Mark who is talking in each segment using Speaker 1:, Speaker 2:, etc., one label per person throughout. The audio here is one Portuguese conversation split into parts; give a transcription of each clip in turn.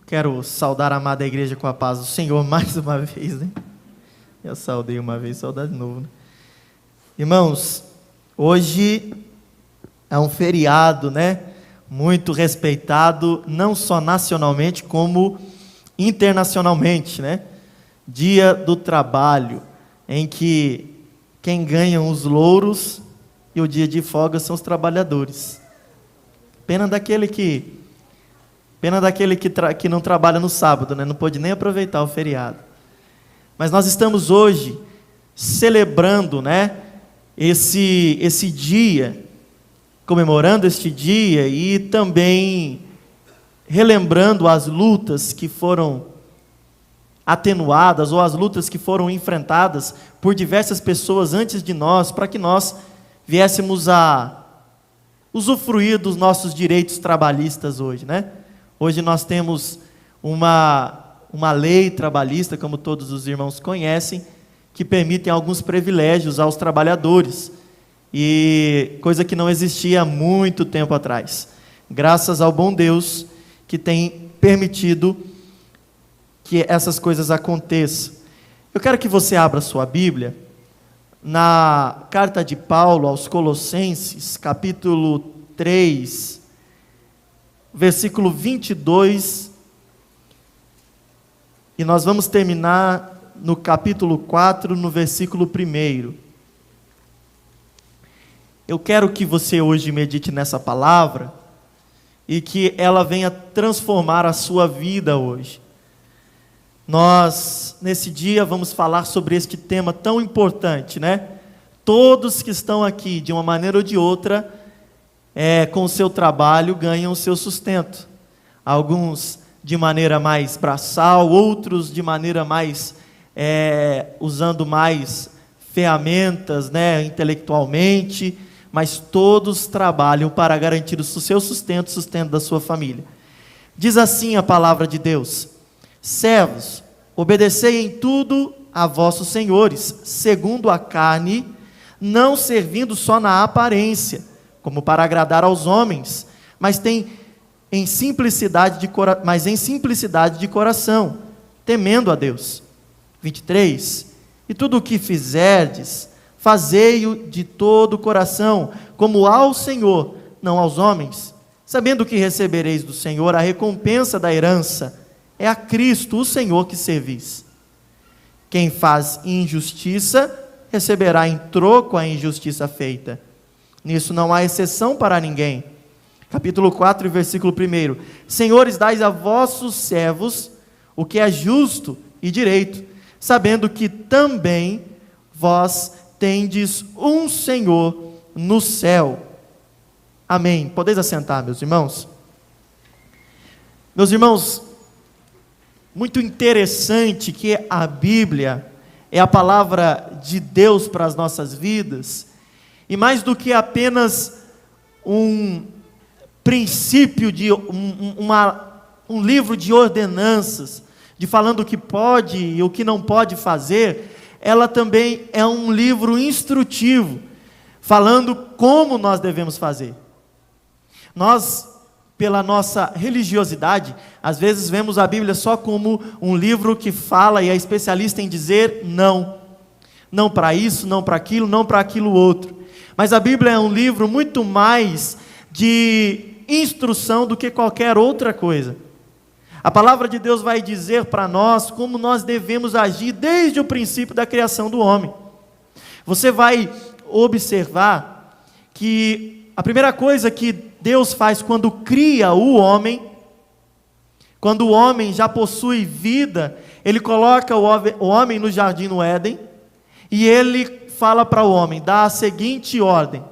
Speaker 1: Quero saudar a amada igreja com a paz do Senhor mais uma vez, né? Já saudei uma vez, saudade de novo, né? Irmãos, hoje é um feriado, né? Muito respeitado, não só nacionalmente, como internacionalmente, né? Dia do trabalho, em que quem ganha os louros e o dia de folga são os trabalhadores. Pena daquele que não trabalha no sábado, né? Não pôde nem aproveitar o feriado. Mas nós estamos hoje celebrando, né? Esse dia, comemorando este dia e também relembrando as lutas que foram atenuadas ou as lutas que foram enfrentadas por diversas pessoas antes de nós, para que nós viéssemos a usufruir dos nossos direitos trabalhistas hoje, né? Hoje nós temos uma lei trabalhista, como todos os irmãos conhecem, que permitem alguns privilégios aos trabalhadores, e coisa que não existia há muito tempo atrás. Graças ao bom Deus que tem permitido que essas coisas aconteçam. Eu quero que você abra sua Bíblia na carta de Paulo aos Colossenses, capítulo 3, versículo 22, e nós vamos terminar no capítulo 4, no versículo 1. Eu quero que você hoje medite nessa palavra, e que ela venha transformar a sua vida hoje. Nós, nesse dia, vamos falar sobre este tema tão importante, né? Todos que estão aqui, de uma maneira ou de outra, com o seu trabalho, ganham o seu sustento. Alguns de maneira mais braçal, outros de maneira mais, usando mais ferramentas, né, intelectualmente, mas todos trabalham para garantir o seu sustento, o sustento da sua família. Diz assim a palavra de Deus: servos, obedecei em tudo a vossos senhores, segundo a carne, não servindo só na aparência, como para agradar aos homens, mas em simplicidade de coração, temendo a Deus. 23. E tudo o que fizerdes, fazei-o de todo o coração, como ao Senhor, não aos homens, sabendo que recebereis do Senhor a recompensa da herança. É a Cristo, o Senhor, que servis. Quem faz injustiça, receberá em troco a injustiça feita. Nisso não há exceção para ninguém. Capítulo 4, versículo 1. Senhores, dais a vossos servos o que é justo e direito, sabendo que também vós tendes um Senhor no céu. Amém. Podeis assentar, meus irmãos? Meus irmãos, muito interessante que a Bíblia é a palavra de Deus para as nossas vidas, e mais do que apenas um princípio, um livro de ordenanças, de falando o que pode e o que não pode fazer, ela também é um livro instrutivo, falando como nós devemos fazer. Nós, pela nossa religiosidade, às vezes vemos a Bíblia só como um livro que fala e é especialista em dizer não. Não para isso, não para aquilo outro. Mas a Bíblia é um livro muito mais de instrução do que qualquer outra coisa. A palavra de Deus vai dizer para nós como nós devemos agir desde o princípio da criação do homem. Você vai observar que a primeira coisa que Deus faz quando cria o homem, quando o homem já possui vida, Ele coloca o homem no jardim no Éden, e Ele fala para o homem, dá a seguinte ordem: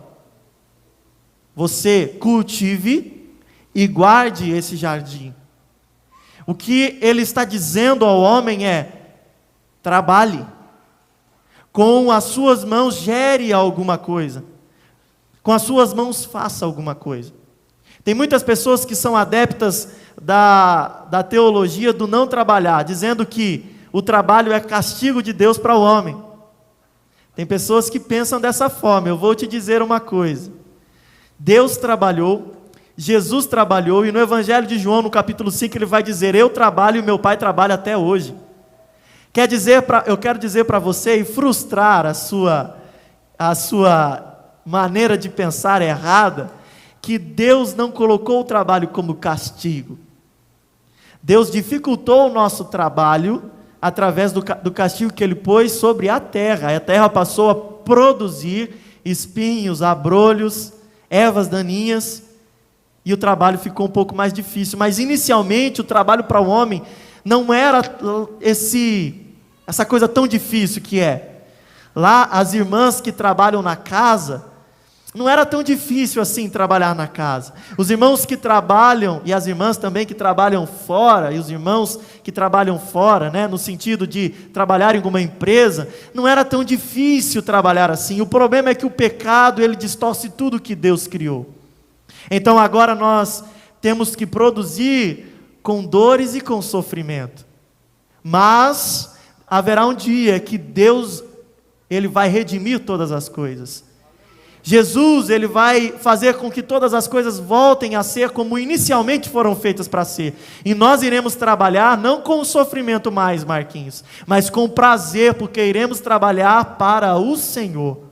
Speaker 1: você cultive e guarde esse jardim. O que Ele está dizendo ao homem é: trabalhe, com as suas mãos gere alguma coisa, com as suas mãos faça alguma coisa. Tem muitas pessoas que são adeptas da teologia do não trabalhar, dizendo que o trabalho é castigo de Deus para o homem. Tem pessoas que pensam dessa forma. Eu vou te dizer uma coisa: Deus trabalhou, Jesus trabalhou, e no Evangelho de João, no capítulo 5, ele vai dizer: eu trabalho e meu Pai trabalha até hoje. Eu quero dizer para você, e frustrar a sua maneira de pensar errada, que Deus não colocou o trabalho como castigo. Deus dificultou o nosso trabalho através do castigo que Ele pôs sobre a terra. A terra passou a produzir espinhos, abrolhos, ervas daninhas, e o trabalho ficou um pouco mais difícil. Mas inicialmente o trabalho para o homem não era essa coisa tão difícil que é. Lá as irmãs que trabalham na casa, não era tão difícil assim trabalhar na casa. Os irmãos que trabalham, e as irmãs também que trabalham fora, e os irmãos que trabalham fora, né, no sentido de trabalhar em alguma empresa, não era tão difícil trabalhar assim. O problema é que o pecado, ele distorce tudo que Deus criou. Então agora nós temos que produzir com dores e com sofrimento. Mas haverá um dia que Deus, Ele vai redimir todas as coisas. Jesus, Ele vai fazer com que todas as coisas voltem a ser como inicialmente foram feitas para ser. E nós iremos trabalhar não com sofrimento mais, Marquinhos, mas com prazer, porque iremos trabalhar para o Senhor.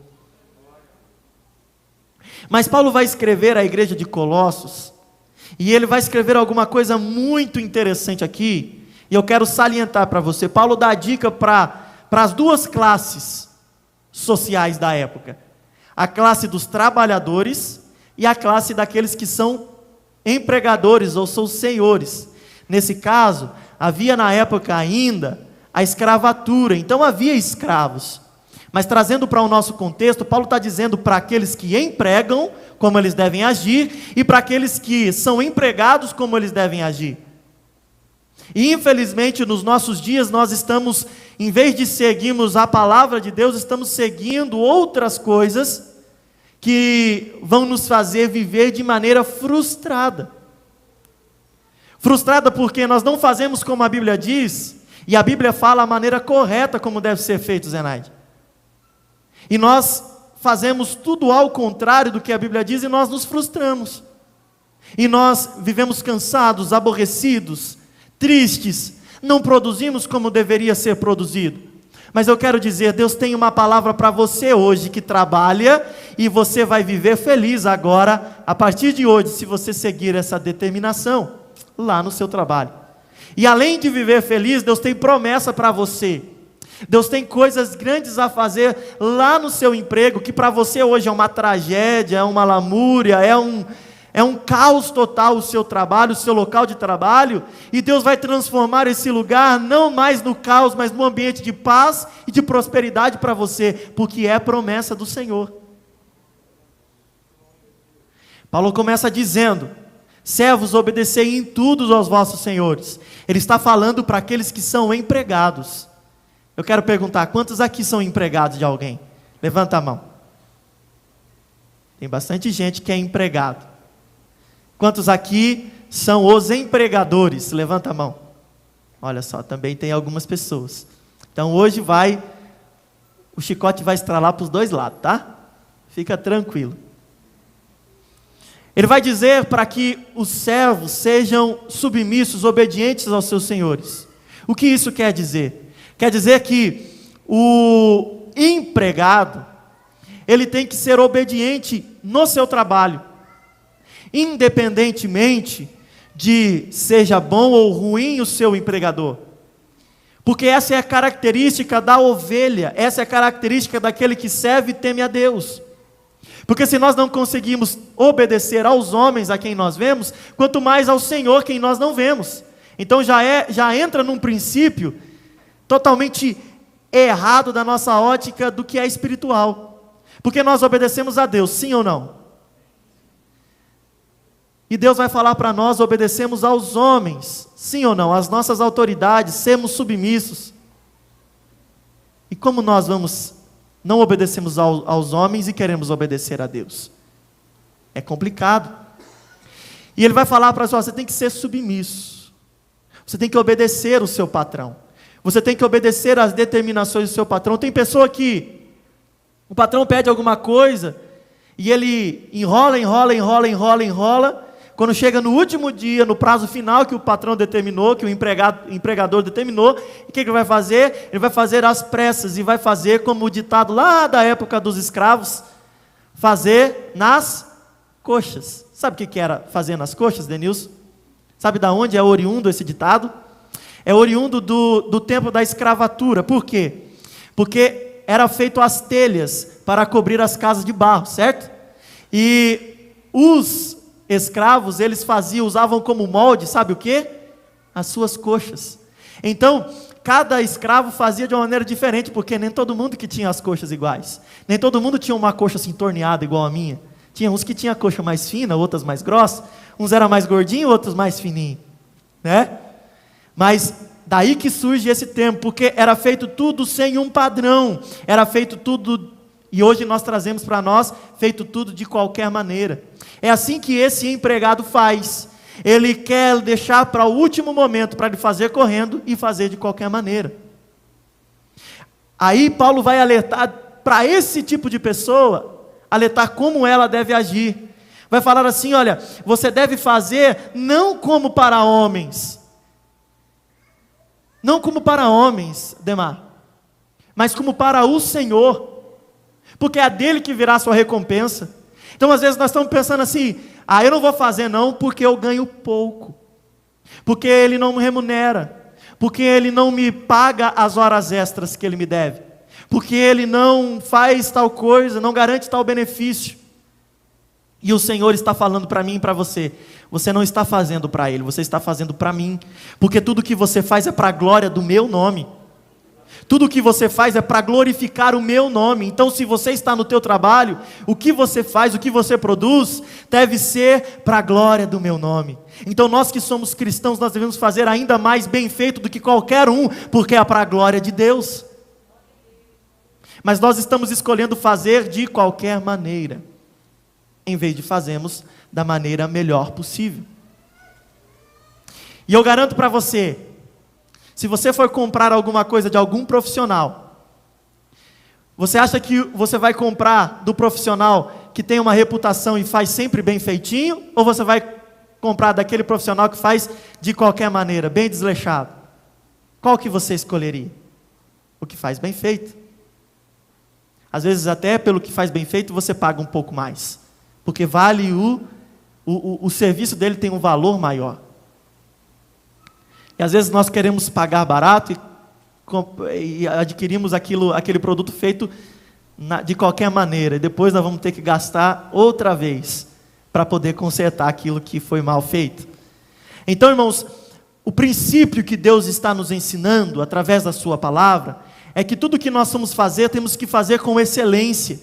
Speaker 1: Mas Paulo vai escrever à igreja de Colossos, e ele vai escrever alguma coisa muito interessante aqui, e eu quero salientar para você. Paulo dá a dica para as duas classes sociais da época: a classe dos trabalhadores e a classe daqueles que são empregadores ou são senhores. Nesse caso, havia na época ainda a escravatura, então havia escravos. Mas trazendo para o nosso contexto, Paulo está dizendo para aqueles que empregam, como eles devem agir, e para aqueles que são empregados, como eles devem agir. E infelizmente nos nossos dias nós estamos, em vez de seguirmos a palavra de Deus, estamos seguindo outras coisas que vão nos fazer viver de maneira frustrada. Frustrada porque nós não fazemos como a Bíblia diz, e a Bíblia fala a maneira correta como deve ser feito, Zenaide. E nós fazemos tudo ao contrário do que a Bíblia diz, e nós nos frustramos. E nós vivemos cansados, aborrecidos, tristes, não produzimos como deveria ser produzido. Mas eu quero dizer, Deus tem uma palavra para você hoje que trabalha, e você vai viver feliz agora, a partir de hoje, se você seguir essa determinação lá no seu trabalho. E além de viver feliz, Deus tem promessa para você. Deus tem coisas grandes a fazer lá no seu emprego, que para você hoje é uma tragédia, é uma lamúria, é um caos total o seu trabalho, o seu local de trabalho, e Deus vai transformar esse lugar não mais no caos, mas num ambiente de paz e de prosperidade para você, porque é promessa do Senhor. Paulo começa dizendo: servos, obedecei em tudo aos vossos senhores. Ele está falando para aqueles que são empregados. Eu quero perguntar, quantos aqui são empregados de alguém? Levanta a mão. Tem bastante gente que é empregado. Quantos aqui são os empregadores? Levanta a mão. Olha só, também tem algumas pessoas. Então hoje o chicote vai estralar para os dois lados, tá? Fica tranquilo. Ele vai dizer para que os servos sejam submissos, obedientes aos seus senhores. O que isso quer dizer? Quer dizer que o empregado, ele tem que ser obediente no seu trabalho, independentemente de seja bom ou ruim o seu empregador. Porque essa é a característica da ovelha, essa é a característica daquele que serve e teme a Deus. Porque se nós não conseguimos obedecer aos homens a quem nós vemos, quanto mais ao Senhor quem nós não vemos. Então já entra num princípio totalmente errado da nossa ótica do que é espiritual. Porque nós obedecemos a Deus, sim ou não? E Deus vai falar para nós, obedecemos aos homens, sim ou não? As nossas autoridades, sermos submissos. E como nós não obedecemos aos homens e queremos obedecer a Deus? É complicado. E Ele vai falar para nós, você tem que ser submisso. Você tem que obedecer o seu patrão. Você tem que obedecer às determinações do seu patrão. Tem pessoa que o patrão pede alguma coisa e ele enrola. quando chega no último dia, no prazo final que o patrão determinou, que o empregador determinou, o que ele vai fazer? Ele vai fazer às pressas e vai fazer como o ditado lá da época dos escravos, fazer nas coxas. Sabe o que era fazer nas coxas, Denilson? Sabe de onde é oriundo esse ditado? É oriundo do tempo da escravatura. Por quê? Porque era feito as telhas para cobrir as casas de barro, certo? E os escravos, eles usavam como molde, sabe o quê? As suas coxas. Então, cada escravo fazia de uma maneira diferente, porque nem todo mundo que tinha as coxas iguais. Nem todo mundo tinha uma coxa assim torneada igual a minha. Tinha uns que tinham a coxa mais fina, outras mais grossa. Uns eram mais gordinhos, outros mais fininhos, né? Mas daí que surge esse termo, porque era feito tudo sem um padrão. Era feito tudo, e hoje nós trazemos para nós, feito tudo de qualquer maneira. É assim que esse empregado faz. Ele quer deixar para o último momento, para ele fazer correndo e fazer de qualquer maneira. Aí Paulo vai alertar para esse tipo de pessoa, alertar como ela deve agir. Vai falar assim, olha, você deve fazer não como para homens. Não como para homens, Demar, mas como para o Senhor, porque é dele que virá a sua recompensa. Então às vezes nós estamos pensando assim, eu não vou fazer não porque eu ganho pouco, porque ele não me remunera, porque ele não me paga as horas extras que ele me deve, porque ele não faz tal coisa, não garante tal benefício. E o Senhor está falando para mim e para você, você não está fazendo para Ele, você está fazendo para mim, porque tudo que você faz é para a glória do meu nome, tudo que você faz é para glorificar o meu nome. Então se você está no teu trabalho, o que você faz, o que você produz, deve ser para a glória do meu nome. Então nós que somos cristãos, nós devemos fazer ainda mais bem feito do que qualquer um, porque é para a glória de Deus. Mas nós estamos escolhendo fazer de qualquer maneira, em vez de fazermos da maneira melhor possível. E eu garanto para você, se você for comprar alguma coisa de algum profissional, você acha que você vai comprar do profissional que tem uma reputação e faz sempre bem feitinho, ou você vai comprar daquele profissional que faz de qualquer maneira, bem desleixado? Qual que você escolheria? O que faz bem feito. Às vezes até pelo que faz bem feito você paga um pouco mais, porque vale o serviço dele tem um valor maior. E às vezes nós queremos pagar barato e adquirimos aquele produto feito de qualquer maneira, e depois nós vamos ter que gastar outra vez para poder consertar aquilo que foi mal feito. Então, irmãos, o princípio que Deus está nos ensinando através da sua palavra é que tudo que nós vamos fazer, temos que fazer com excelência.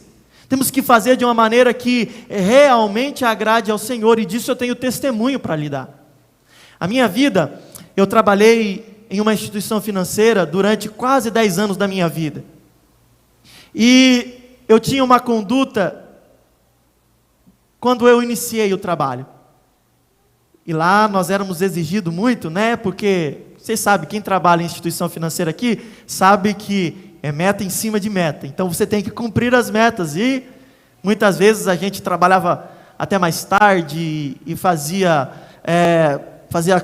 Speaker 1: Temos que fazer de uma maneira que realmente agrade ao Senhor, e disso eu tenho testemunho para lhe dar. A minha vida, eu trabalhei em uma instituição financeira durante quase 10 anos da minha vida. E eu tinha uma conduta quando eu iniciei o trabalho. E lá nós éramos exigidos muito, né? Porque, vocês sabem, quem trabalha em instituição financeira aqui, sabe que é meta em cima de meta. Então você tem que cumprir as metas. E muitas vezes a gente trabalhava até mais tarde e fazia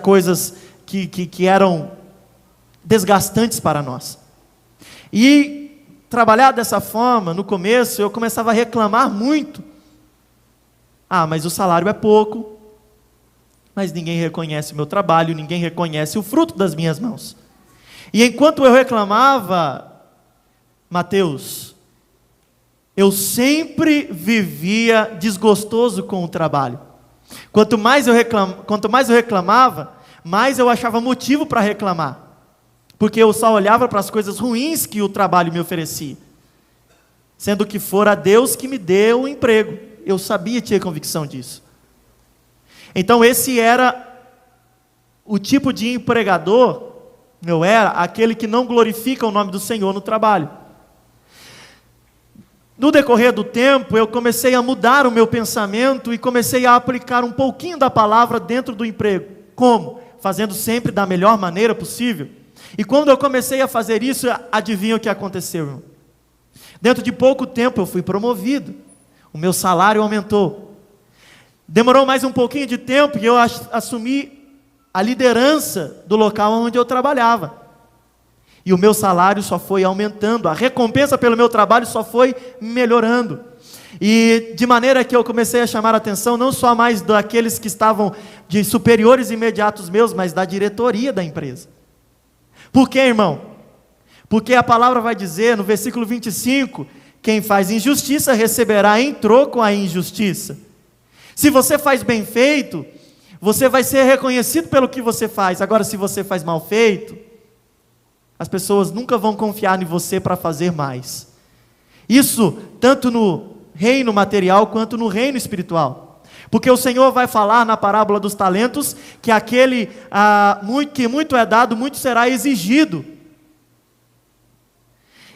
Speaker 1: coisas que eram desgastantes para nós. E trabalhar dessa forma, no começo, eu começava a reclamar muito. Mas o salário é pouco, mas ninguém reconhece o meu trabalho, ninguém reconhece o fruto das minhas mãos. E enquanto eu reclamava, Mateus, eu sempre vivia desgostoso com o trabalho. Quanto mais eu reclamava, mais eu achava motivo para reclamar, porque eu só olhava para as coisas ruins que o trabalho me oferecia, sendo que fora Deus que me deu o emprego. Eu sabia, tinha convicção disso. Então esse era o tipo de empregador, eu era aquele que não glorifica o nome do Senhor no trabalho. No decorrer do tempo, eu comecei a mudar o meu pensamento e comecei a aplicar um pouquinho da palavra dentro do emprego. Como? Fazendo sempre da melhor maneira possível. E quando eu comecei a fazer isso, adivinha o que aconteceu, irmão? Dentro de pouco tempo eu fui promovido, o meu salário aumentou. Demorou mais um pouquinho de tempo e eu assumi a liderança do local onde eu trabalhava. E o meu salário só foi aumentando, a recompensa pelo meu trabalho só foi melhorando. E de maneira que eu comecei a chamar a atenção não só mais daqueles que estavam de superiores imediatos meus, mas da diretoria da empresa. Por quê, irmão? Porque a palavra vai dizer no versículo 25, quem faz injustiça receberá em troco a injustiça. Se você faz bem feito, você vai ser reconhecido pelo que você faz. Agora, se você faz mal feito, as pessoas nunca vão confiar em você para fazer mais. Isso tanto no reino material quanto no reino espiritual. Porque o Senhor vai falar na parábola dos talentos que aquele que muito é dado, muito será exigido.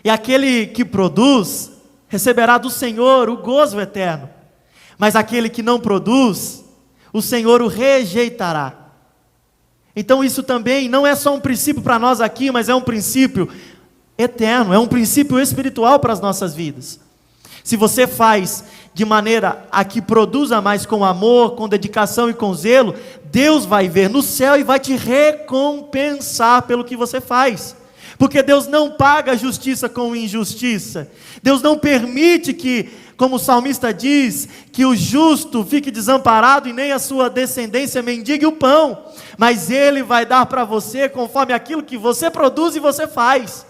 Speaker 1: E aquele que produz receberá do Senhor o gozo eterno. Mas aquele que não produz, o Senhor o rejeitará. Então isso também não é só um princípio para nós aqui, mas é um princípio eterno, é um princípio espiritual para as nossas vidas. Se você faz de maneira a que produza mais com amor, com dedicação e com zelo, Deus vai ver no céu e vai te recompensar pelo que você faz. Porque Deus não paga justiça com injustiça. Deus não permite que, como o salmista diz, que o justo fique desamparado e nem a sua descendência mendigue o pão. Mas Ele vai dar para você conforme aquilo que você produz e você faz.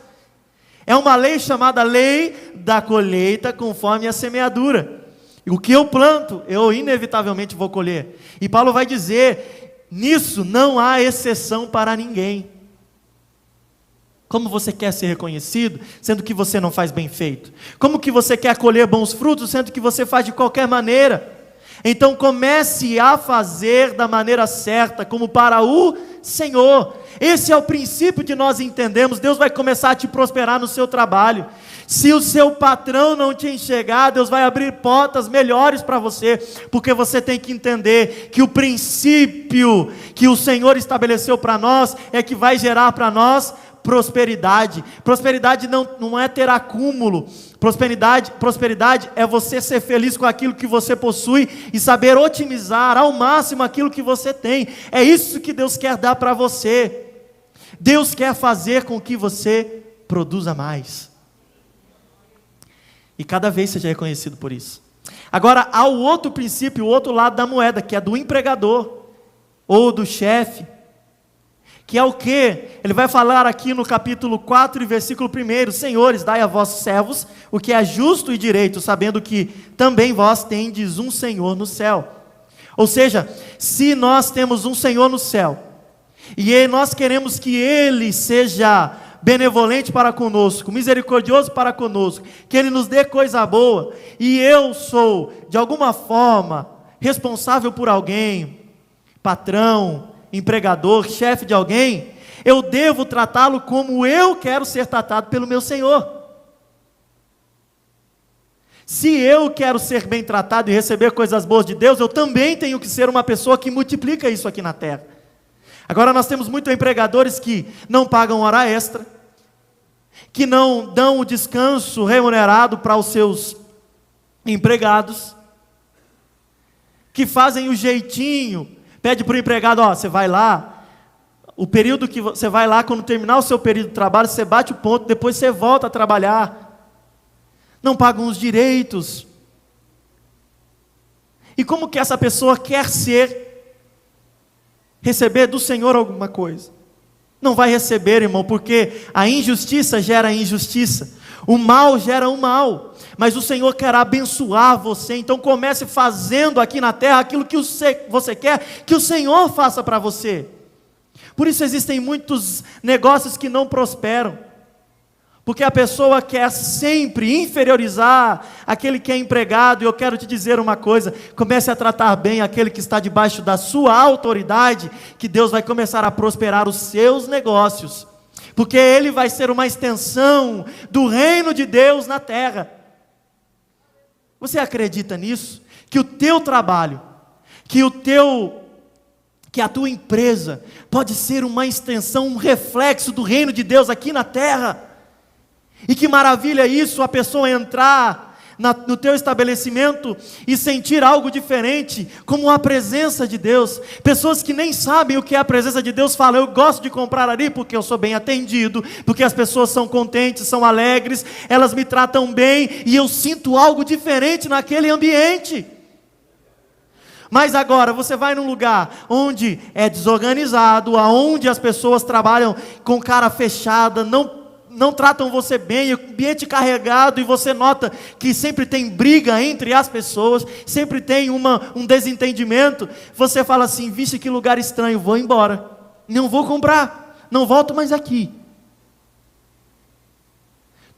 Speaker 1: É uma lei chamada lei da colheita conforme a semeadura. O que eu planto, eu inevitavelmente vou colher. E Paulo vai dizer, nisso não há exceção para ninguém. Como você quer ser reconhecido, sendo que você não faz bem feito? Como que você quer colher bons frutos, sendo que você faz de qualquer maneira? Então comece a fazer da maneira certa, como para o Senhor. Esse é o princípio que nós entendemos. Deus vai começar a te prosperar no seu trabalho. Se o seu patrão não te enxergar, Deus vai abrir portas melhores para você, porque você tem que entender que o princípio que o Senhor estabeleceu para nós, é que vai gerar para nós prosperidade. Prosperidade não é ter acúmulo. Prosperidade é você ser feliz com aquilo que você possui e saber otimizar ao máximo aquilo que você tem. É isso que Deus quer dar para você. Deus quer fazer com que você produza mais. E cada vez seja reconhecido por isso. Agora, há o outro princípio, o outro lado da moeda, que é do empregador ou do chefe. Que é o que? Ele vai falar aqui no capítulo 4 e versículo 1: Senhores, dai a vossos servos o que é justo e direito, sabendo que também vós tendes um Senhor no céu. Ou seja, se nós temos um Senhor no céu, e nós queremos que Ele seja benevolente para conosco, misericordioso para conosco, que Ele nos dê coisa boa, e eu sou, de alguma forma, responsável por alguém, patrão, empregador, chefe de alguém, eu devo tratá-lo como eu quero ser tratado pelo meu Senhor. Se eu quero ser bem tratado e receber coisas boas de Deus, eu também tenho que ser uma pessoa que multiplica isso aqui na terra. Agora nós temos muitos empregadores que não pagam hora extra, que não dão o descanso remunerado para os seus empregados, que fazem o jeitinho. Pede para o empregado, você vai lá, o período que você vai lá, quando terminar o seu período de trabalho, você bate o ponto, depois você volta a trabalhar. Não pagam os direitos. E como que essa pessoa quer receber do Senhor alguma coisa? Não vai receber, irmão, porque a injustiça gera injustiça, o mal gera o mal. Mas o Senhor quer abençoar você, então comece fazendo aqui na terra aquilo que você quer que o Senhor faça para você. Por isso existem muitos negócios que não prosperam, porque a pessoa quer sempre inferiorizar aquele que é empregado. E eu quero te dizer uma coisa: comece a tratar bem aquele que está debaixo da sua autoridade, que Deus vai começar a prosperar os seus negócios, porque ele vai ser uma extensão do reino de Deus na terra. Você acredita nisso? Que o teu trabalho, que a tua empresa pode ser uma extensão, um reflexo do reino de Deus aqui na terra? E que maravilha isso, a pessoa entrar no teu estabelecimento e sentir algo diferente, como a presença de Deus. Pessoas que nem sabem o que é a presença de Deus falam: eu gosto de comprar ali porque eu sou bem atendido, porque as pessoas são contentes, são alegres, elas me tratam bem e eu sinto algo diferente naquele ambiente. Mas agora você vai num lugar onde é desorganizado, onde as pessoas trabalham com cara fechada, não tratam você bem, ambiente carregado, e você nota que sempre tem briga entre as pessoas, sempre tem um desentendimento. Você fala assim: vixe, que lugar estranho, vou embora, não vou comprar, não volto mais aqui.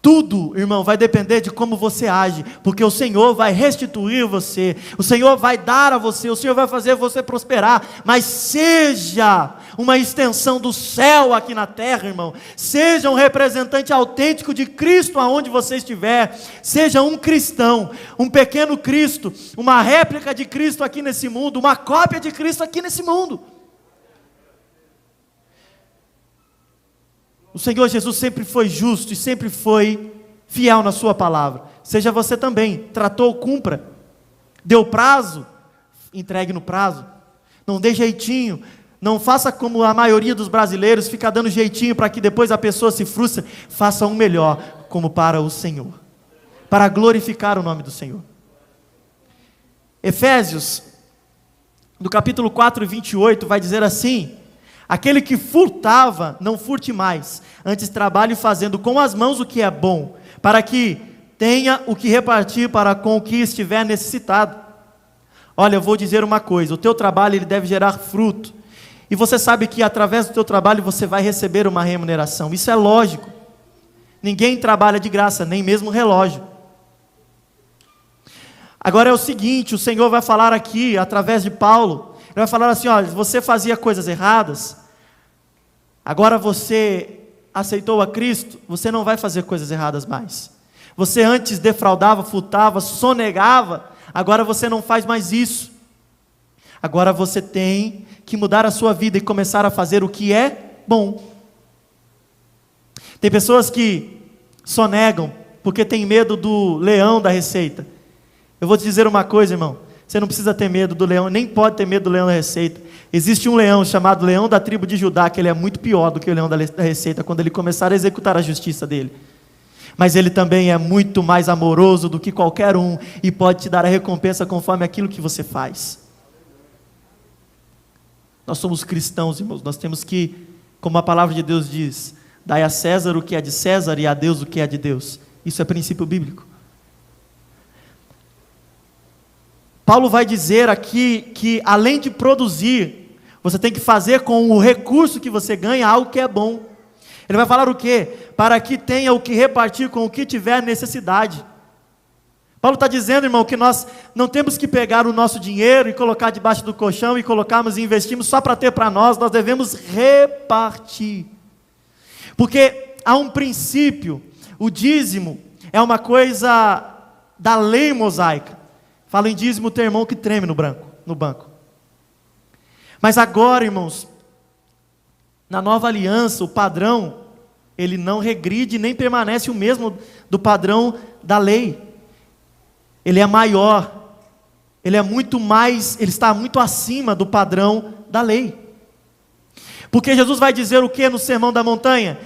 Speaker 1: Tudo, irmão, vai depender de como você age, porque o Senhor vai restituir você, o Senhor vai dar a você, o Senhor vai fazer você prosperar, mas seja uma extensão do céu aqui na terra, irmão. Seja um representante autêntico de Cristo aonde você estiver. Seja um cristão, um pequeno Cristo, uma réplica de Cristo aqui nesse mundo, uma cópia de Cristo aqui nesse mundo. O Senhor Jesus sempre foi justo e sempre foi fiel na sua palavra. Seja você também. Tratou, cumpra. Deu prazo, entregue no prazo. Não dê jeitinho. Não faça como a maioria dos brasileiros, fica dando jeitinho para que depois a pessoa se frustre. Faça um melhor, como para o Senhor, para glorificar o nome do Senhor. Efésios, no capítulo 4, 28, vai dizer assim: aquele que furtava, não furte mais, antes trabalhe fazendo com as mãos o que é bom, para que tenha o que repartir para com o que estiver necessitado. Olha, eu vou dizer uma coisa: o teu trabalho ele deve gerar fruto, e você sabe que através do teu trabalho você vai receber uma remuneração. Isso é lógico. Ninguém trabalha de graça, nem mesmo relógio. Agora é o seguinte: o Senhor vai falar aqui, através de Paulo, ele vai falar assim: olha, você fazia coisas erradas, agora você aceitou a Cristo, você não vai fazer coisas erradas mais. Você antes defraudava, furtava, sonegava, agora você não faz mais isso. Agora você tem que mudar a sua vida e começar a fazer o que é bom. Tem pessoas que sonegam porque tem medo do leão da receita. Eu vou te dizer uma coisa, irmão: você não precisa ter medo do leão, nem pode ter medo do leão da receita. Existe um leão chamado leão da tribo de Judá, que ele é muito pior do que o leão da receita, quando ele começar a executar a justiça dele. Mas ele também é muito mais amoroso do que qualquer um, e pode te dar a recompensa conforme aquilo que você faz. Nós somos cristãos, irmãos, nós temos que, como a palavra de Deus diz, dai a César o que é de César e a Deus o que é de Deus. Isso é princípio bíblico. Paulo vai dizer aqui que, além de produzir, você tem que fazer com o recurso que você ganha algo que é bom. Ele vai falar o quê? Para que tenha o que repartir com o que tiver necessidade. Paulo está dizendo, irmão, que nós não temos que pegar o nosso dinheiro e colocar debaixo do colchão e colocarmos e investirmos só para ter para nós. Nós devemos repartir. Porque há um princípio: o dízimo é uma coisa da lei mosaica. Fala em dízimo, tem irmão que treme no banco. Mas agora, irmãos, na nova aliança, o padrão, ele não regride nem permanece o mesmo do padrão da lei. Ele é maior, ele é muito mais, ele está muito acima do padrão da lei. Porque Jesus vai dizer o que no Sermão da Montanha?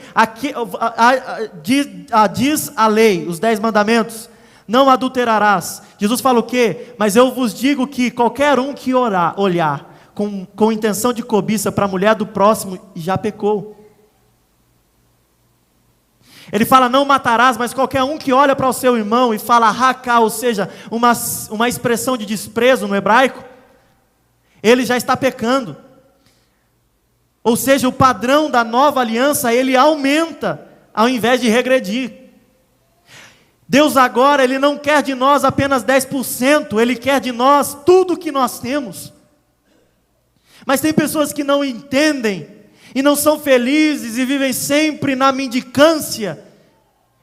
Speaker 1: Diz a lei, os 10 mandamentos: não adulterarás. Jesus fala o quê? Mas eu vos digo que qualquer um que olhar com intenção de cobiça para a mulher do próximo, já pecou. Ele fala: não matarás, mas qualquer um que olha para o seu irmão e fala raká, ou seja, uma expressão de desprezo no hebraico, ele já está pecando. Ou seja, o padrão da nova aliança, ele aumenta, ao invés de regredir. Deus agora, Ele não quer de nós apenas 10%, Ele quer de nós tudo o que nós temos. Mas tem pessoas que não entendem, e não são felizes, e vivem sempre na mendicância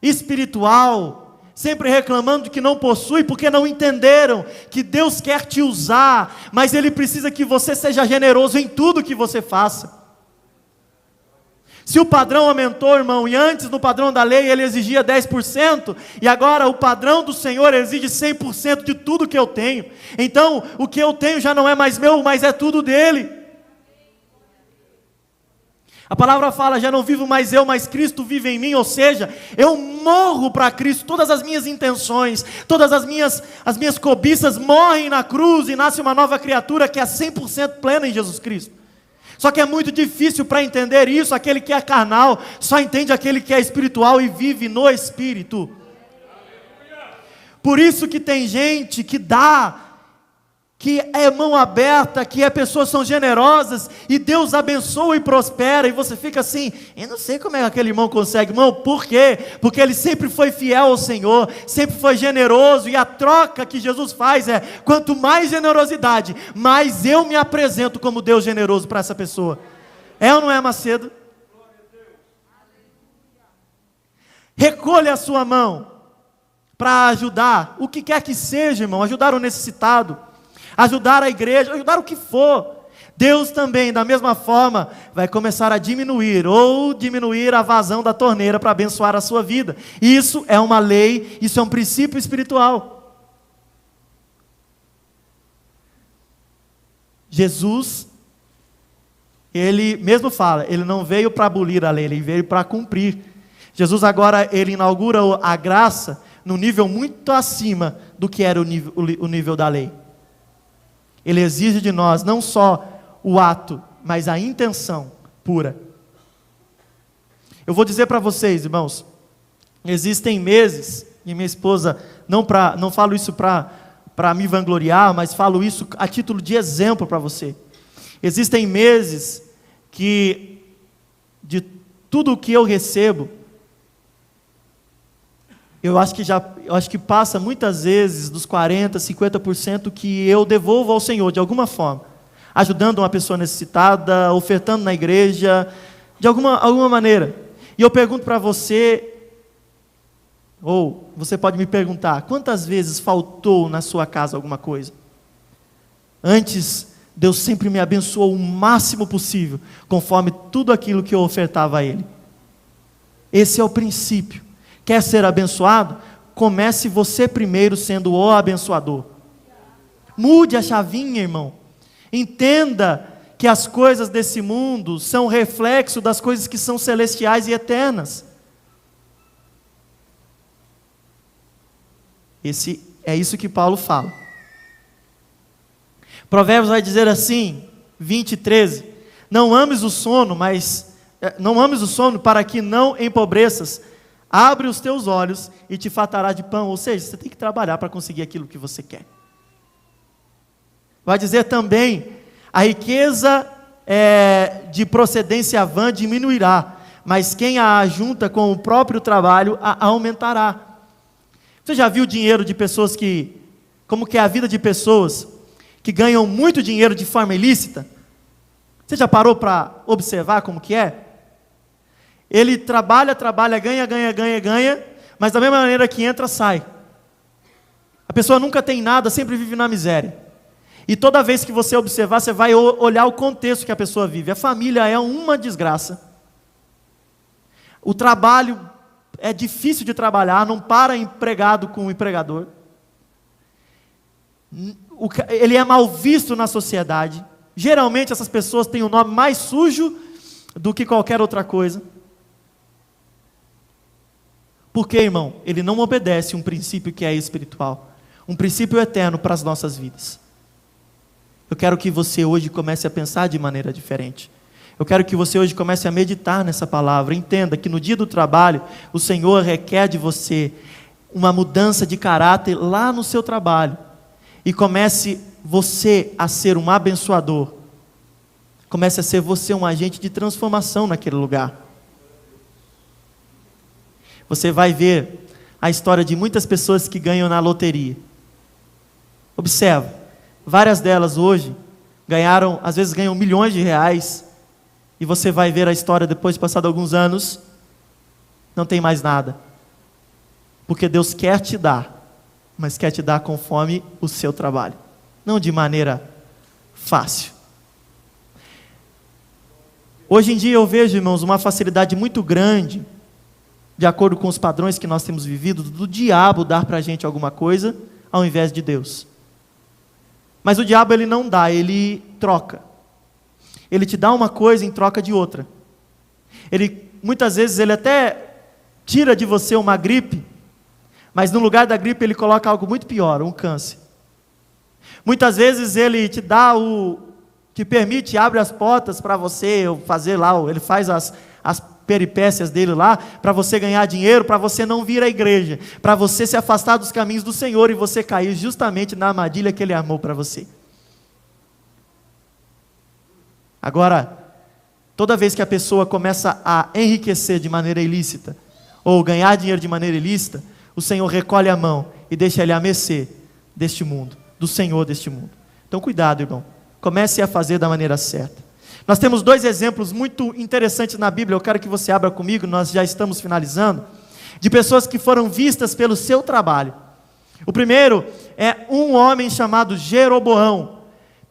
Speaker 1: espiritual, sempre reclamando de que não possui, porque não entenderam que Deus quer te usar, mas Ele precisa que você seja generoso em tudo que você faça. Se o padrão aumentou, irmão, e antes no padrão da lei ele exigia 10%, e agora o padrão do Senhor exige 100% de tudo que eu tenho. Então, o que eu tenho já não é mais meu, mas é tudo dele. A palavra fala, já não vivo mais eu, mas Cristo vive em mim, ou seja, eu morro para Cristo, todas as minhas intenções, todas as minhas cobiças morrem na cruz e nasce uma nova criatura que é 100% plena em Jesus Cristo. Só que é muito difícil para entender isso, aquele que é carnal, só entende aquele que é espiritual e vive no Espírito. Por isso que tem gente que dá, que é mão aberta, que pessoas são generosas, e Deus abençoa e prospera, e você fica assim, eu não sei como é que aquele irmão consegue, irmão, por quê? Porque ele sempre foi fiel ao Senhor, sempre foi generoso, e a troca que Jesus faz é, quanto mais generosidade, mais eu me apresento como Deus generoso para essa pessoa. É ou não é, Macedo? Recolha a sua mão, para ajudar, o que quer que seja, irmão, ajudar o necessitado, ajudar a igreja, ajudar o que for. Deus também, da mesma forma, vai começar a diminuir a vazão da torneira para abençoar a sua vida. Isso é uma lei, isso é um princípio espiritual. Jesus, ele mesmo fala, ele não veio para abolir a lei, ele veio para cumprir. Jesus agora, ele inaugura a graça num nível muito acima do que era o nível da lei. Ele exige de nós não só o ato, mas a intenção pura. Eu vou dizer para vocês, irmãos, existem meses, e minha esposa, não falo isso para me vangloriar, mas falo isso a título de exemplo para você. Existem meses que, de tudo o que eu recebo, eu acho que passa muitas vezes dos 40%, 50% que eu devolvo ao Senhor, de alguma forma. Ajudando uma pessoa necessitada, ofertando na igreja, de alguma maneira. E eu pergunto para você, ou você pode me perguntar, quantas vezes faltou na sua casa alguma coisa? Antes, Deus sempre me abençoou o máximo possível, conforme tudo aquilo que eu ofertava a Ele. Esse é o princípio. Quer ser abençoado? Comece você primeiro sendo o abençoador. Mude a chavinha, irmão. Entenda que as coisas desse mundo são reflexo das coisas que são celestiais e eternas. É isso que Paulo fala. Provérbios vai dizer assim, 20:13, não ames o sono para que não empobreças. Abre os teus olhos e te fartará de pão. Ou seja, você tem que trabalhar para conseguir aquilo que você quer. Vai dizer também, a riqueza de procedência vã diminuirá, mas quem a ajunta com o próprio trabalho a aumentará. Você já viu o dinheiro de pessoas como que é a vida de pessoas que ganham muito dinheiro de forma ilícita? Você já parou para observar como que é? Ele trabalha, ganha, mas da mesma maneira que entra, sai. A pessoa nunca tem nada, sempre vive na miséria. E toda vez que você observar, você vai olhar o contexto que a pessoa vive. A família é uma desgraça. O trabalho é difícil de trabalhar, não para empregado com o empregador. Ele é mal visto na sociedade. Geralmente essas pessoas têm o nome mais sujo do que qualquer outra coisa. Porque, irmão, ele não obedece um princípio que é espiritual, um princípio eterno para as nossas vidas. Eu quero que você hoje comece a pensar de maneira diferente. Eu quero que você hoje comece a meditar nessa palavra. Entenda que no dia do trabalho, o Senhor requer de você uma mudança de caráter lá no seu trabalho. E comece você a ser um abençoador. Comece a ser você um agente de transformação naquele lugar. Você vai ver a história de muitas pessoas que ganham na loteria. Observa, várias delas hoje às vezes ganham milhões de reais, e você vai ver a história depois de passado alguns anos, não tem mais nada. Porque Deus quer te dar, mas quer te dar conforme o seu trabalho, não de maneira fácil. Hoje em dia eu vejo, irmãos, uma facilidade muito grande, de acordo com os padrões que nós temos vivido, do diabo dar para a gente alguma coisa, ao invés de Deus. Mas o diabo ele não dá, ele troca. Ele te dá uma coisa em troca de outra. Muitas vezes ele até tira de você uma gripe, mas no lugar da gripe ele coloca algo muito pior, um câncer. Muitas vezes ele te dá te permite, abre as portas para você fazer lá, ele faz as peripécias dele lá, para você ganhar dinheiro, para você não vir à igreja, para você se afastar dos caminhos do Senhor e você cair justamente na armadilha que ele armou para você. Agora, toda vez que a pessoa começa a enriquecer de maneira ilícita, ou ganhar dinheiro de maneira ilícita, o Senhor recolhe a mão e deixa ele à mercê deste mundo, do Senhor deste mundo. Então cuidado, irmão, comece a fazer da maneira certa. Nós temos 2 exemplos muito interessantes na Bíblia, eu quero que você abra comigo, nós já estamos finalizando, de pessoas que foram vistas pelo seu trabalho. O primeiro é um homem chamado Jeroboão.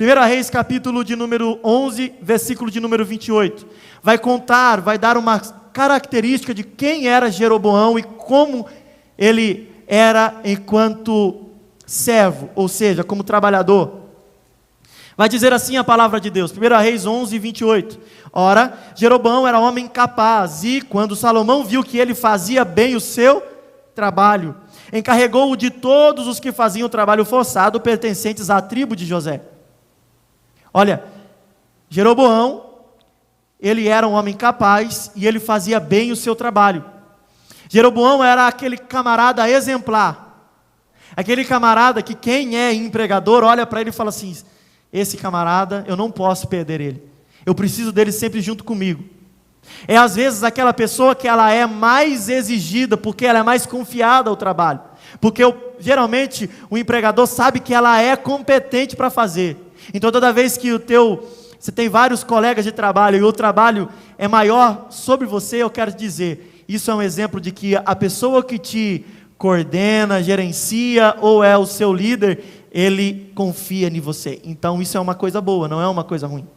Speaker 1: 1 Reis capítulo de número 11, versículo de número 28. Vai dar uma característica de quem era Jeroboão e como ele era enquanto servo, ou seja, como trabalhador. Vai dizer assim a palavra de Deus, 1 Reis 11, 28. Ora, Jeroboão era homem capaz, e quando Salomão viu que ele fazia bem o seu trabalho, encarregou-o de todos os que faziam trabalho forçado, pertencentes à tribo de José. Olha, Jeroboão, ele era um homem capaz, e ele fazia bem o seu trabalho. Jeroboão era aquele camarada exemplar, aquele camarada que quem é empregador, olha para ele e fala assim, esse camarada, eu não posso perder ele. Eu preciso dele sempre junto comigo. É às vezes aquela pessoa que ela é mais exigida, porque ela é mais confiada ao trabalho. Porque geralmente o empregador sabe que ela é competente para fazer. Então toda vez que você tem vários colegas de trabalho e o trabalho é maior sobre você, eu quero dizer, isso é um exemplo de que a pessoa que te coordena, gerencia ou é o seu líder, ele confia em você. Então isso é uma coisa boa, não é uma coisa ruim.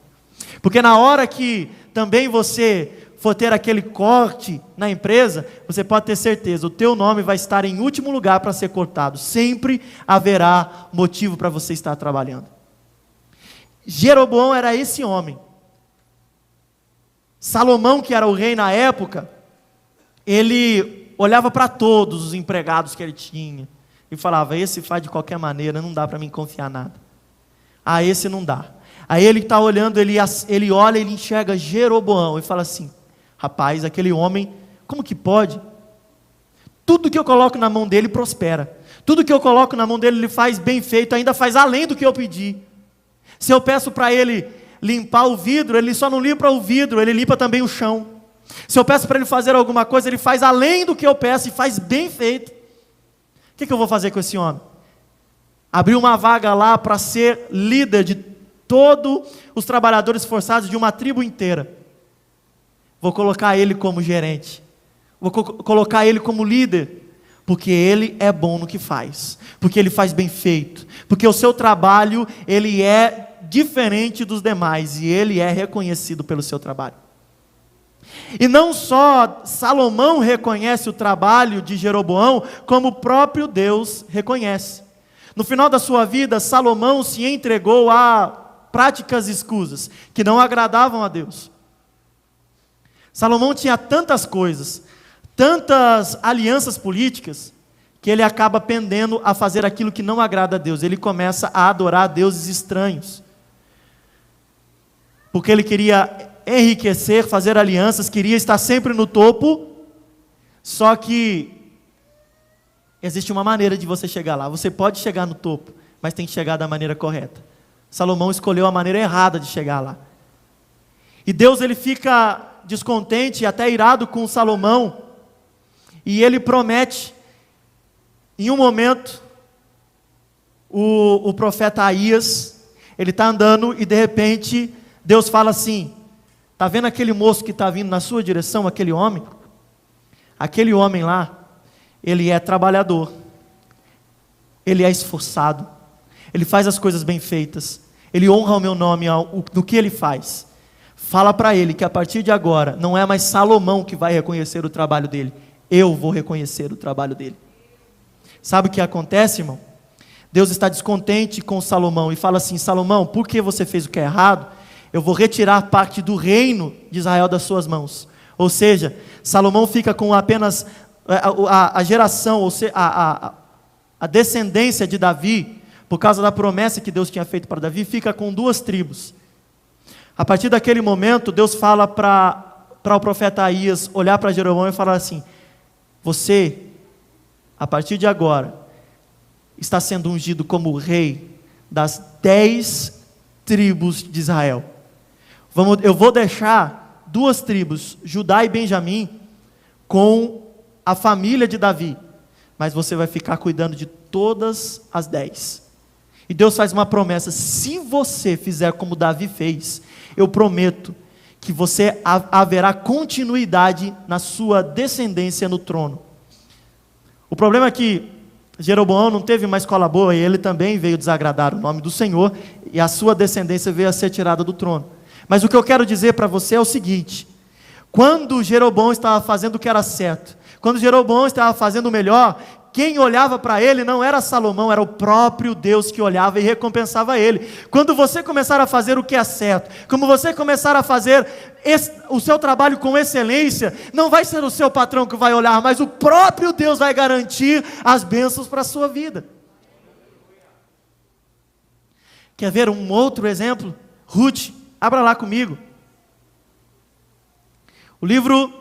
Speaker 1: Porque na hora que também você for ter aquele corte na empresa, você pode ter certeza, o teu nome vai estar em último lugar para ser cortado. Sempre haverá motivo para você estar trabalhando. Jeroboão era esse homem. Salomão, que era o rei na época, ele olhava para todos os empregados que ele tinha e falava, esse faz de qualquer maneira, não dá para mim confiar nada. Ah, esse não dá. Aí ele está olhando, ele olha, ele enxerga Jeroboão e fala assim, rapaz, aquele homem, como que pode? Tudo que eu coloco na mão dele prospera. Tudo que eu coloco na mão dele, ele faz bem feito, ainda faz além do que eu pedi. Se eu peço para ele limpar o vidro, ele só não limpa o vidro, ele limpa também o chão. Se eu peço para ele fazer alguma coisa, ele faz além do que eu peço e faz bem feito. O que eu vou fazer com esse homem? Abrir uma vaga lá para ser líder de todos os trabalhadores forçados de uma tribo inteira. Vou colocar ele como gerente. Vou colocar ele como líder. Porque ele é bom no que faz. Porque ele faz bem feito. Porque o seu trabalho, ele é diferente dos demais. E ele é reconhecido pelo seu trabalho. E não só Salomão reconhece o trabalho de Jeroboão, como o próprio Deus reconhece. No final da sua vida, Salomão se entregou a práticas escusas, que não agradavam a Deus. Salomão tinha tantas coisas, tantas alianças políticas, que ele acaba pendendo a fazer aquilo que não agrada a Deus. Ele começa a adorar deuses estranhos. Porque ele queria enriquecer, fazer alianças, queria estar sempre no topo, só que existe uma maneira de você chegar lá. Você pode chegar no topo, mas tem que chegar da maneira correta. Salomão escolheu a maneira errada de chegar lá. E Deus, ele fica descontente e até irado com Salomão, e ele promete, em um momento, o profeta Aías, ele está andando e de repente Deus fala assim, está vendo aquele moço que está vindo na sua direção, aquele homem? Aquele homem lá, ele é trabalhador, ele é esforçado, ele faz as coisas bem feitas, ele honra o meu nome no que ele faz. Fala para ele que a partir de agora, não é mais Salomão que vai reconhecer o trabalho dele, eu vou reconhecer o trabalho dele. Sabe o que acontece, irmão? Deus está descontente com Salomão e fala assim: Salomão, por que você fez o que é errado? Eu vou retirar parte do reino de Israel das suas mãos. Ou seja, Salomão fica com apenas a geração, ou seja, a descendência de Davi, por causa da promessa que Deus tinha feito para Davi, fica com 2 tribos. A partir daquele momento, Deus fala para o profeta Aías olhar para Jeroboão e falar assim: você, a partir de agora, está sendo ungido como rei das 10 tribos de Israel. Eu vou deixar 2 tribos, Judá e Benjamim, com a família de Davi, mas você vai ficar cuidando de todas as 10. E Deus faz uma promessa: se você fizer como Davi fez, eu prometo que você haverá continuidade na sua descendência no trono. O problema é que Jeroboão não teve uma escola boa, e ele também veio desagradar o nome do Senhor, e a sua descendência veio a ser tirada do trono. Mas o que eu quero dizer para você é o seguinte: quando Jeroboão estava fazendo o que era certo, quando Jeroboão estava fazendo o melhor, quem olhava para ele não era Salomão, era o próprio Deus que olhava e recompensava ele. Quando você começar a fazer o que é certo, como você começar a fazer o seu trabalho com excelência, não vai ser o seu patrão que vai olhar, mas o próprio Deus vai garantir as bênçãos para a sua vida. Quer ver um outro exemplo? Ruth, abra lá comigo. O livro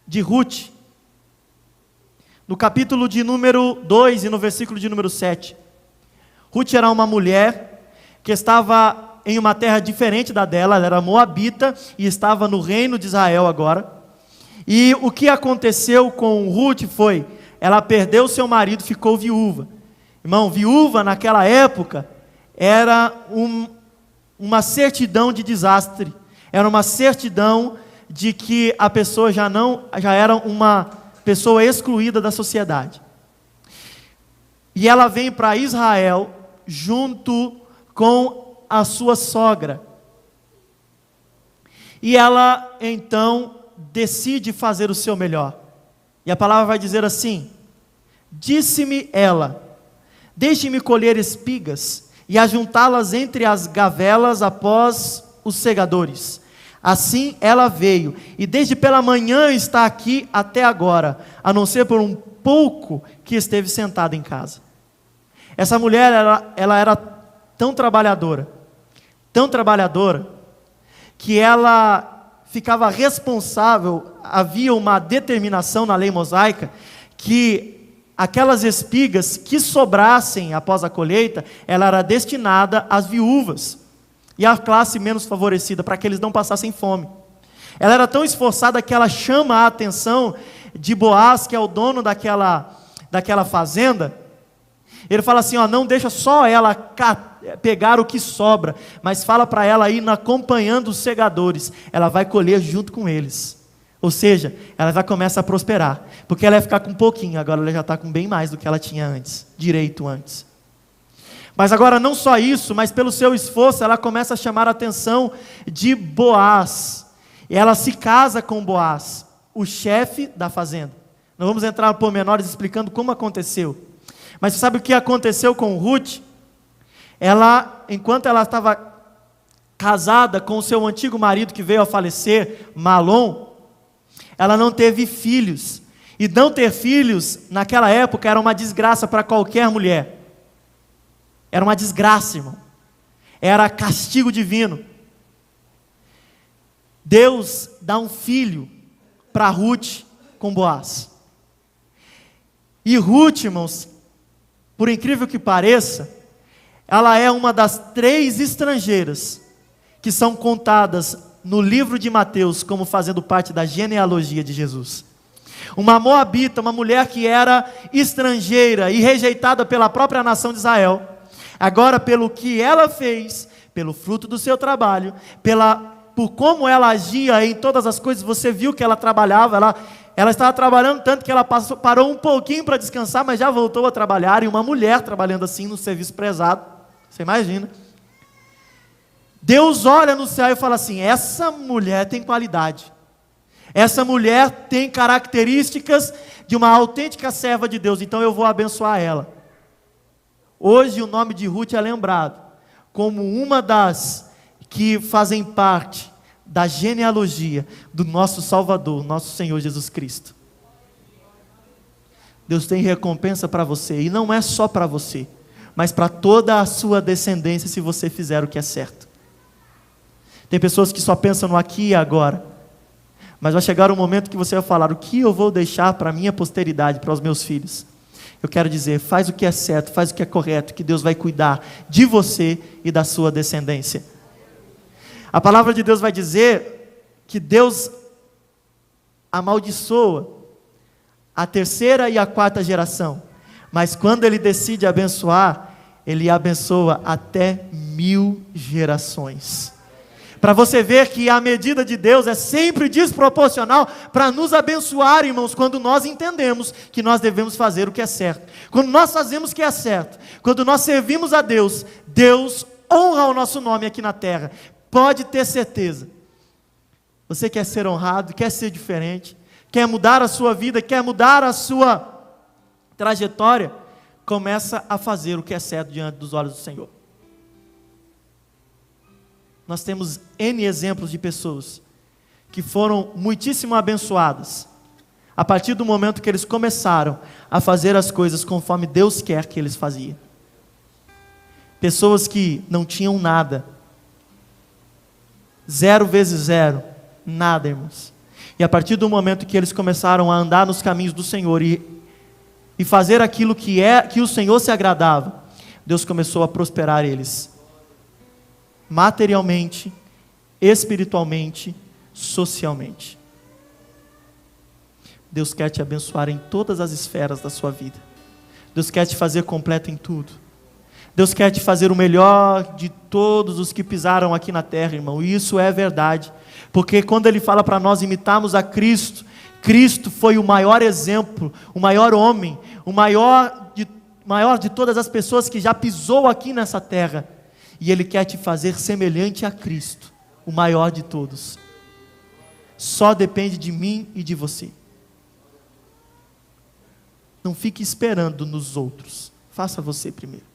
Speaker 1: de Ruth, no capítulo de número 2 e no versículo de número 7. Ruth era uma mulher que estava em uma terra diferente da dela, ela era moabita e estava no reino de Israel agora. E o que aconteceu com Ruth foi, ela perdeu seu marido, ficou viúva. Irmão, viúva naquela época era uma certidão de desastre, era uma certidão de que a pessoa já era uma pessoa excluída da sociedade. E ela vem para Israel junto com a sua sogra. E ela então decide fazer o seu melhor. E a palavra vai dizer assim: disse-me ela, deixe-me colher espigas e ajuntá-las entre as gavelas após os segadores. Assim ela veio, e desde pela manhã está aqui até agora, a não ser por um pouco que esteve sentada em casa. Essa mulher, ela era tão trabalhadora, que ela ficava responsável, havia uma determinação na lei mosaica, que aquelas espigas que sobrassem após a colheita, ela era destinada às viúvas, e a classe menos favorecida, para que eles não passassem fome. Ela era tão esforçada que ela chama a atenção de Boaz, que é o dono daquela fazenda. Ele fala assim: não deixa só ela pegar o que sobra, mas fala para ela ir acompanhando os segadores, ela vai colher junto com eles. Ou seja, ela já começa a prosperar, porque ela ia ficar com um pouquinho, agora ela já está com bem mais do que ela tinha antes, direito antes. Mas agora não só isso, mas pelo seu esforço, ela começa a chamar a atenção de Boaz. E ela se casa com Boaz, o chefe da fazenda. Nós vamos entrar por menores explicando como aconteceu. Mas você sabe o que aconteceu com Ruth? Enquanto ela estava casada com o seu antigo marido que veio a falecer, Malom, ela não teve filhos. E não ter filhos, naquela época, era uma desgraça para qualquer mulher. Era uma desgraça, irmão. Era castigo divino. Deus dá um filho para Ruth com Boaz. E Ruth, irmãos, por incrível que pareça, ela é uma das 3 estrangeiras que são contadas no livro de Mateus como fazendo parte da genealogia de Jesus. Uma moabita, uma mulher que era estrangeira e rejeitada pela própria nação de Israel. Agora, pelo que ela fez, pelo fruto do seu trabalho, por como ela agia em todas as coisas, você viu que ela trabalhava, ela estava trabalhando tanto que ela parou um pouquinho para descansar, mas já voltou a trabalhar, e uma mulher trabalhando assim no serviço prezado, você imagina. Deus olha no céu e fala assim: essa mulher tem qualidade, essa mulher tem características de uma autêntica serva de Deus, então eu vou abençoar ela. Hoje o nome de Ruth é lembrado como uma das que fazem parte da genealogia do nosso Salvador, nosso Senhor Jesus Cristo. Deus tem recompensa para você, e não é só para você, mas para toda a sua descendência, se você fizer o que é certo. Tem pessoas que só pensam no aqui e agora, mas vai chegar um momento que você vai falar: o que eu vou deixar para a minha posteridade, para os meus filhos? Eu quero dizer, faz o que é certo, faz o que é correto, que Deus vai cuidar de você e da sua descendência. A palavra de Deus vai dizer que Deus amaldiçoa a terceira e a quarta geração, mas quando Ele decide abençoar, Ele abençoa até 1000 gerações. Para você ver que a medida de Deus é sempre desproporcional para nos abençoar, irmãos, quando nós entendemos que nós devemos fazer o que é certo. Quando nós fazemos o que é certo, quando nós servimos a Deus, Deus honra o nosso nome aqui na terra. Pode ter certeza. Você quer ser honrado, quer ser diferente, quer mudar a sua vida, quer mudar a sua trajetória, começa a fazer o que é certo diante dos olhos do Senhor. Nós temos N exemplos de pessoas que foram muitíssimo abençoadas a partir do momento que eles começaram a fazer as coisas conforme Deus quer que eles faziam. Pessoas que não tinham nada, 0 vezes 0, nada, irmãos. E a partir do momento que eles começaram a andar nos caminhos do Senhor e fazer aquilo que o Senhor se agradava, Deus começou a prosperar eles, materialmente, espiritualmente, socialmente. Deus quer te abençoar em todas as esferas da sua vida. Deus quer te fazer completo em tudo. Deus quer te fazer o melhor de todos os que pisaram aqui na terra, irmão. E isso é verdade. Porque quando Ele fala para nós imitarmos a Cristo, Cristo foi o maior exemplo, o maior homem, o maior de todas as pessoas que já pisou aqui nessa terra. E Ele quer te fazer semelhante a Cristo, o maior de todos. Só depende de mim e de você. Não fique esperando nos outros. Faça você primeiro.